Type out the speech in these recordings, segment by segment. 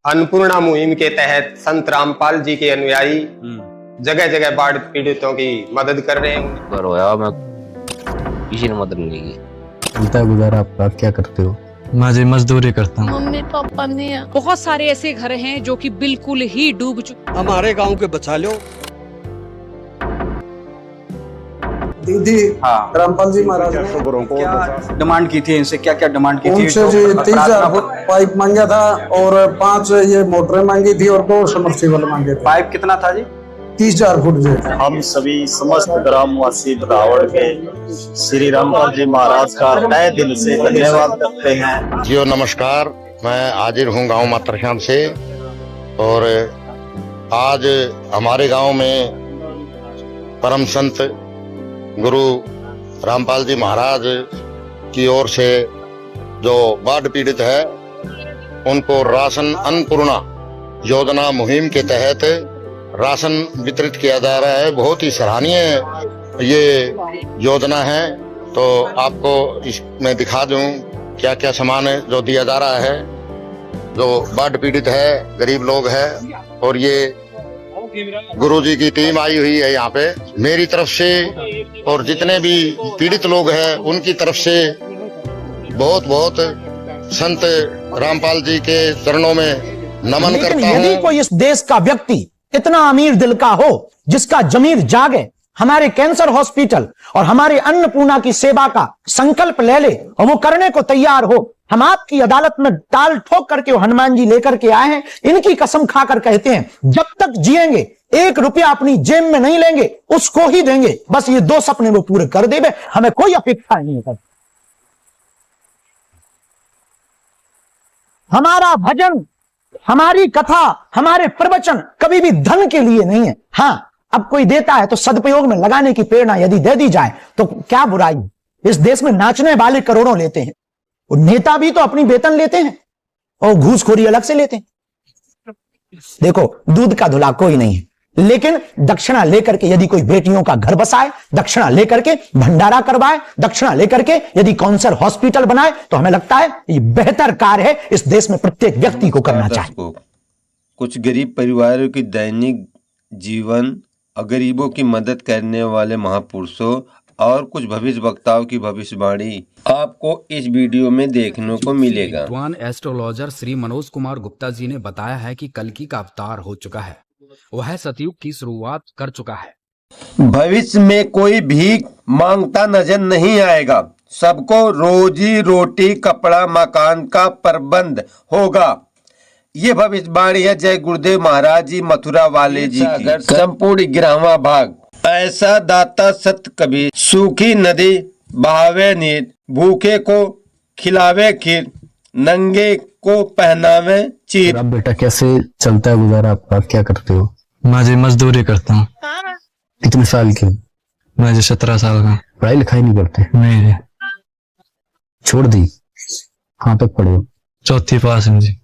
अन्नपूर्णा मुहिम के तहत संत रामपाल जी के अनुयायी जगह जगह बाढ़ पीड़ितों की मदद कर रहे हैं। पर होया मैं किसी ने मदद नहीं की। चलता है गुजारा आपका, आप क्या करते हो? मैं मजदूरी करता हूँ। मम्मी पापा नहीं है। बहुत सारे ऐसे घर हैं जो कि बिल्कुल ही डूब चुके। हमारे गांव के बचा लो। दीदी रामपाल जी महाराज ने क्या डिमांड की थी इनसे, क्या क्या डिमांड की थी? उनसे जी 30,000 फुट पाइप मांगा था और 5 ये मोटरें मांगी थी और 2 सबमर्सिबल मांगे थे। पाइप कितना था जी? 30,000 फुट जी। हम सभी समस्त ग्रामवासी बदावड़ के श्री रामपाल जी महाराज का तहे दिल से धन्यवाद करते हैं। जियो नमस्कार, मैं हाजिर हूँ गांव मातरश्याम से और आज हमारे गांव में परम संत गुरु रामपाल जी महाराज की ओर से जो बाढ़ पीड़ित है उनको राशन अन्नपूर्णा योजना मुहिम के तहत राशन वितरित किया जा रहा है। बहुत ही सराहनीय ये योजना है। तो आपको इसमें दिखा दूं क्या क्या सामान जो दिया जा रहा है। जो बाढ़ पीड़ित है, गरीब लोग हैं और ये गुरुजी की टीम आई हुई है यहाँ पे मेरी तरफ से और जितने भी पीड़ित लोग हैं उनकी तरफ से बहुत बहुत संत रामपाल जी के चरणों में नमन करता हूँ। यदि कोई इस देश का व्यक्ति इतना अमीर दिल का हो जिसका जमीर जागे, हमारे कैंसर हॉस्पिटल और हमारे अन्नपूर्णा की सेवा का संकल्प ले ले और वो करने को तैयार हो, हम आपकी अदालत में टाल ठोक करके वो हनुमान जी लेकर के आए हैं। इनकी कसम खाकर कहते हैं जब तक जिएंगे 1 रुपया अपनी जेब में नहीं लेंगे, उसको ही देंगे। बस ये 2 सपने वो पूरे कर देवे, हमें कोई अपेक्षा नहीं है। हमारा भजन, हमारी कथा, हमारे प्रवचन कभी भी धन के लिए नहीं है। हाँ, अब कोई देता है तो सदुपयोग में लगाने की प्रेरणा यदि दे दी जाए तो क्या बुराई। इस देश में नाचने वाले करोड़ों लेते हैं, और नेता भी तो अपनी वेतन लेते हैं और घूसखोरी अलग से लेते हैं। देखो, दूध का धुला कोई नहीं है, लेकिन दक्षिणा लेकर के यदि कोई बेटियों का घर बसाए, दक्षिणा लेकर के भंडारा करवाए, दक्षिणा लेकर के यदि कैंसर हॉस्पिटल बनाए, तो हमें लगता है ये बेहतर कार्य है, इस देश में प्रत्येक व्यक्ति को करना चाहिए। कुछ गरीब परिवारों की दैनिक जीवन और गरीबों की मदद करने वाले महापुरुषों और कुछ भविष्य वक्ताओं की भविष्यवाणी आपको इस वीडियो में देखने को मिलेगा। विद्वान एस्ट्रोलॉजर श्री मनोज कुमार गुप्ता जी ने बताया है कि कल्कि का अवतार हो चुका है, वह सतयुग की शुरुआत कर चुका है। भविष्य में कोई भीख मांगता नजर नहीं आएगा, सबको रोजी रोटी कपड़ा मकान का प्रबंध होगा। ये भविष्यवाणी है जय गुरुदेव महाराज जी मथुरा वाले जी की। संपूर्ण 11वां भाग। ऐसा दाता सत कबीर, सूखी नदी बहावे नीर, भूखे को खिलावे खीर, नंगे को पहनावे चीर। अब बेटा कैसे चलता है गुजारा आपका, आप क्या करते हो? मैं मजदूरी करता हूँ। कितने साल के? मैं 17 साल का। पढ़ाई लिखाई नहीं करते? नहीं, छोड़ दी। कहाँ तक पढ़े हो? 4वीं पास हूँ जी।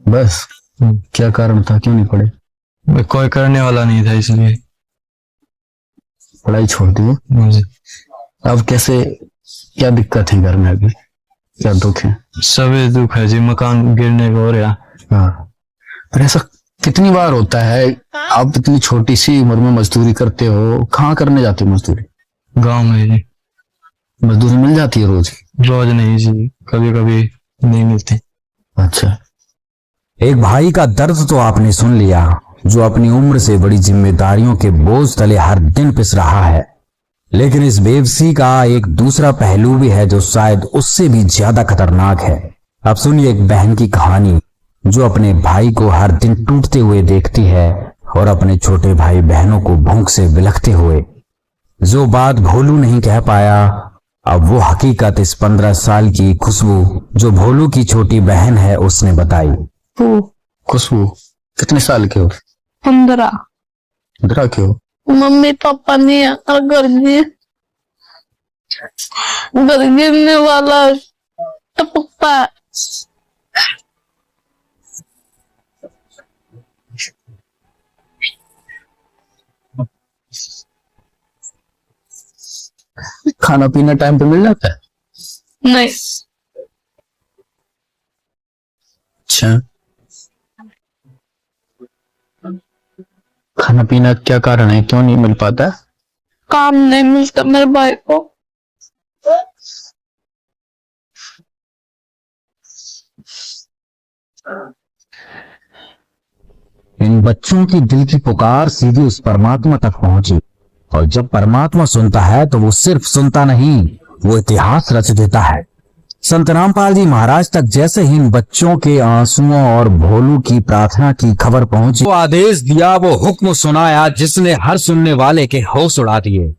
बस? क्या कारण था, क्यों नहीं पढ़े? कोई करने वाला नहीं था इसलिए पढ़ाई छोड़ दी मुझे। अब कैसे, क्या दिक्कत है घर में, अभी क्या दुख है? सभी दुख है जी, मकान गिरने को हो रहा। हाँ, पर ऐसा कितनी बार होता है? आप इतनी छोटी सी उम्र में मजदूरी करते हो, कहाँ करने जाते हो मजदूरी? गांव में जी। मजदूरी मिल जाती है रोज? रोज नहीं जी, कभी कभी नहीं मिलती। अच्छा। एक भाई का दर्द तो आपने सुन लिया, जो अपनी उम्र से बड़ी जिम्मेदारियों के बोझ तले हर दिन पिस रहा है। लेकिन इस बेबसी का एक दूसरा पहलू भी है जो शायद उससे भी ज्यादा खतरनाक है। अब सुनिए एक बहन की कहानी जो अपने भाई को हर दिन टूटते हुए देखती है और अपने छोटे भाई बहनों को भूख से बिलखते हुए। जो बात भोलू नहीं कह पाया, अब वो हकीकत इस 15 साल की खुशबू, जो भोलू की छोटी बहन है, उसने बताई। खुशबू कितने साल के हो? 15। 15 के हो? मम्मी पापा नहीं है और घर गिरने वाला टपकता है। खाना पीना टाइम पे मिल जाता है? नहीं। अच्छा, खाना पीना क्या कारण है, क्यों नहीं मिल पाता? काम नहीं मिलता मेरे भाई को। इन बच्चों की दिल की पुकार सीधी उस परमात्मा तक पहुंची, और जब परमात्मा सुनता है तो वो सिर्फ सुनता नहीं, वो इतिहास रच देता है। संत रामपाल जी महाराज तक जैसे ही इन बच्चों के आंसुओं और भोलू की प्रार्थना की खबर पहुंची, वो आदेश दिया, वो हुक्म सुनाया जिसने हर सुनने वाले के होश उड़ा दिए।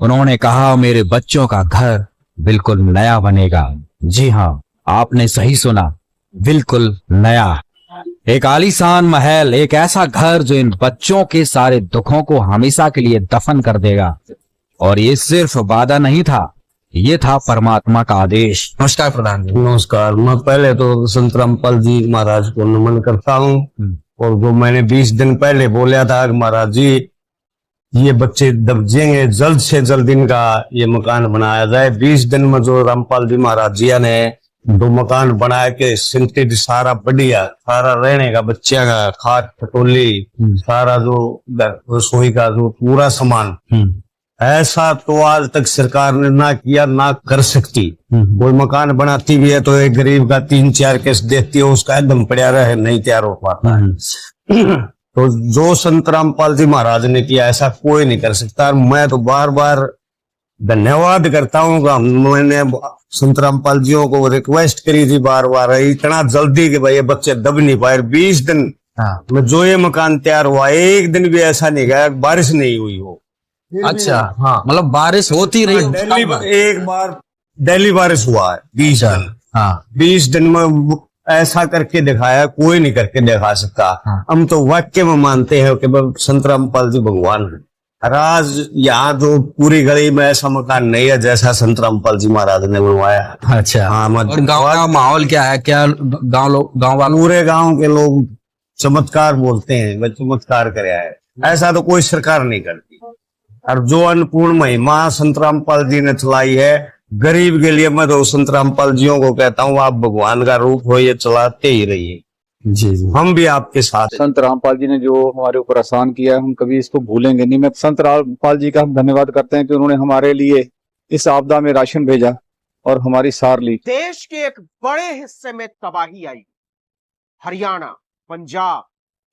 उन्होंने कहा, मेरे बच्चों का घर बिल्कुल नया बनेगा। जी हाँ, आपने सही सुना, बिल्कुल नया। एक आलीशान महल, एक ऐसा घर जो इन बच्चों के सारे दुखों को हमेशा के लिए दफन कर देगा। और ये सिर्फ वादा नहीं था, ये था परमात्मा का आदेश। नमस्कार प्रधान जी। नमस्कार। मैं पहले तो संत रामपाल जी महाराज को नमन करता हूँ। और जो मैंने 20 दिन पहले बोला था कि महाराज जी ये बच्चे दबजेंगे, जल्द से जल्द इनका ये मकान बनाया जाए। 20 दिन में जो रामपाल जी महाराज जी ने 2 मकान बना के सिंटेड सारा बढ़िया, सारा रहने का, बच्चियां का खाट खटोली, सारा जो रसोई का जो पूरा सामान, ऐसा तो आज तक सरकार ने ना किया, ना कर सकती। कोई मकान बनाती भी है तो एक गरीब का 3-4 केस देती है, उसका एकदम पड़ा रहे, नहीं तैयार हो पाता है। तो जो संत रामपाल जी महाराज ने किया ऐसा कोई नहीं कर सकता। मैं तो बार बार धन्यवाद करता हूँ। मैंने संत रामपाल जियों को रिक्वेस्ट करी थी बार बार, इतना जल्दी कि भाई ये बच्चे दब नहीं पाए। 20 दिन में जो ये मकान तैयार हुआ, एक दिन भी ऐसा नहीं गया बारिश नहीं हुई हो। अच्छा, हाँ, मतलब बारिश होती रही। एक बार डेली बारिश हुआ है 20 दिन। हाँ, 20 दिन में ऐसा करके दिखाया, कोई नहीं करके दिखा सकता। हम तो वाक्य में मानते हैं कि संत रामपाल जी भगवान है। आज यहाँ तो पूरी गली में ऐसा मकान नहीं है जैसा संत रामपाल जी महाराज ने बनवाया। अच्छा, हाँ, और गांव का माहौल क्या है? क्या गांव वाले, पूरे गांव के लोग चमत्कार बोलते हैं, वह चमत्कार कराया है, ऐसा तो कोई सरकार नहीं करती। और जो अन्नपूर्ण महिमा संत रामपाल जी ने चलाई है गरीब के लिए, मैं तो संत रामपाल जियों को कहता हूँ, आप भगवान का रूप हो, ये चलाते ही रहिए। जी, हम भी आपके साथ। संत रामपाल जी ने जो हमारे ऊपर आसान किया है, हम कभी इसको भूलेंगे नहीं। मैं संत रामपाल जी का हम धन्यवाद करते हैं कि उन्होंने हमारे लिए इस आपदा में राशन भेजा और हमारी सार ली। देश के एक बड़े हिस्से में तबाही आई। हरियाणा, पंजाब,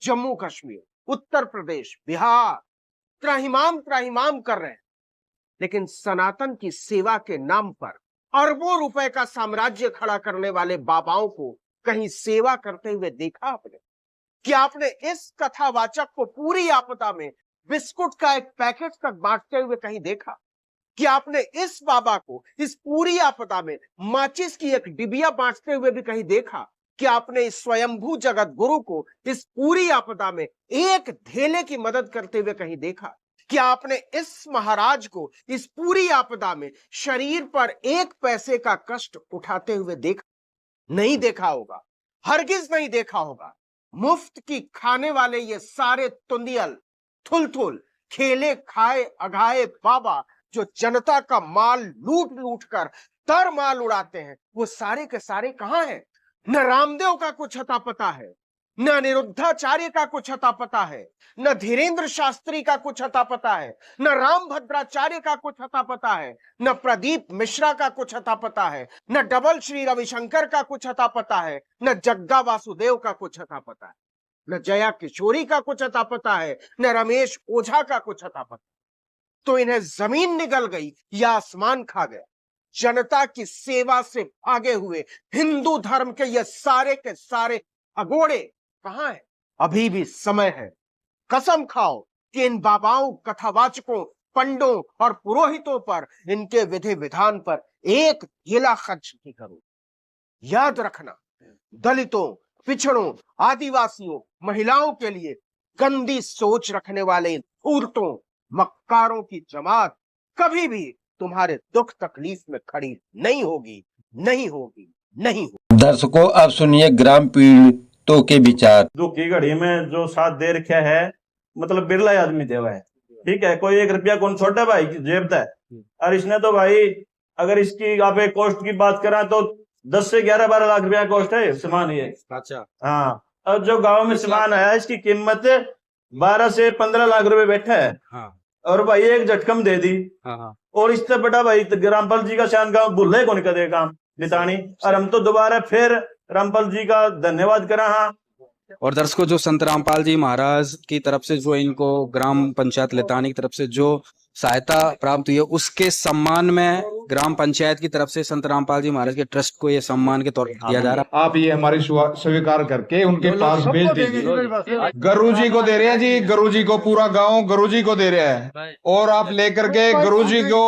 जम्मू कश्मीर, उत्तर प्रदेश, बिहार त्राहिमाम कर रहे हैं, लेकिन सनातन की सेवा के नाम पर अरबों रुपए का साम्राज्य खड़ा करने वाले बाबाओं को कहीं सेवा करते हुए देखा आपने? क्या आपने इस कथावाचक को पूरी आपदा में बिस्कुट का एक पैकेट तक बांटते हुए कहीं देखा? क्या आपने इस बाबा को इस पूरी आपदा में माचिस की एक डिबिया बांटते हुए भी कहीं देखा? क्या आपने इस स्वयंभू जगत गुरु को इस पूरी आपदा में एक धेले की मदद करते हुए कहीं देखा? क्या आपने इस महाराज को इस पूरी आपदा में शरीर पर 1 पैसे का कष्ट उठाते हुए देखा? नहीं देखा होगा, हरगिज नहीं देखा होगा। मुफ्त की खाने वाले ये सारे तुंदियल, थुल खेले खाए अघाए बाबा जो जनता का माल लूट लूट कर तर माल उड़ाते हैं, वो सारे के सारे कहां हैं? न रामदेव का कुछ अता पता है, न अनिरुद्धाचार्य का कुछ अता पता है, न धीरेन्द्र शास्त्री का कुछ अता पता है, न राम भद्राचार्य का कुछ अता पता है, न प्रदीप मिश्रा का कुछ अता पता है, न डबल श्री रविशंकर का कुछ अता पता है, न जग्गा वासुदेव का कुछ अता पता है, न जया किशोरी का कुछ अता पता है, न रमेश ओझा का कुछ अता पता। तो इन्हें जमीन निगल गई या आसमान खा गया? जनता की सेवा से भागे हुए हिंदू धर्म के ये सारे के सारे अगोड़े कहां है? अभी भी समय है। कसम खाओ कि इन बाबाओं, कथावाचकों, पंडों और पुरोहितों पर, इनके विधि विधान पर एक ढेला खर्च नहीं करो। याद रखना, दलितों, पिछड़ों, आदिवासियों, महिलाओं के लिए गंदी सोच रखने वाले धूर्तों, मक्कारों की जमात कभी भी तुम्हारे दुख तकलीफ में खड़ी नहीं होगी, नहीं होगी, नहीं होगी। दर्शकों, अब सुनिए ग्राम पीड़ितों के विचार। दुख की घड़ी में जो साथ दे रखा है, मतलब बिरला आदमी देवा है, ठीक है। कोई 1 रुपया कौन छोटा भाई जेब है, और इसने तो भाई अगर इसकी आप एक कॉस्ट की बात करें तो 10 से 11-12 लाख रुपया कॉस्ट है सामान ये। अच्छा, हाँ, और जो गांव में सामान आया इसकी कीमत 12 से 15 लाख रुपए बैठा है। हाँ। और भाई एक झटकम दे दी। हाँ। और इससे बड़ा भाई रामपाल जी का शान गाँव भूले कौन करे काम लितानी। और हम तो दोबारा फिर रामपाल जी का धन्यवाद करा। हाँ। और दर्शकों, जो संत रामपाल जी महाराज की तरफ से जो इनको ग्राम पंचायत लेतानी की तरफ से जो सहायता प्राप्त हुई है, उसके सम्मान में ग्राम पंचायत की तरफ से संत रामपाल जी महाराज के ट्रस्ट को ये सम्मान के तौर पर दिया जा रहा है। आप ये हमारी स्वीकार करके उनके पास भेज दीजिए। गुरु जी को दे रहे हैं जी, गुरु जी को पूरा गांव गुरु जी को दे रहे हैं, और आप लेकर के गुरु जी को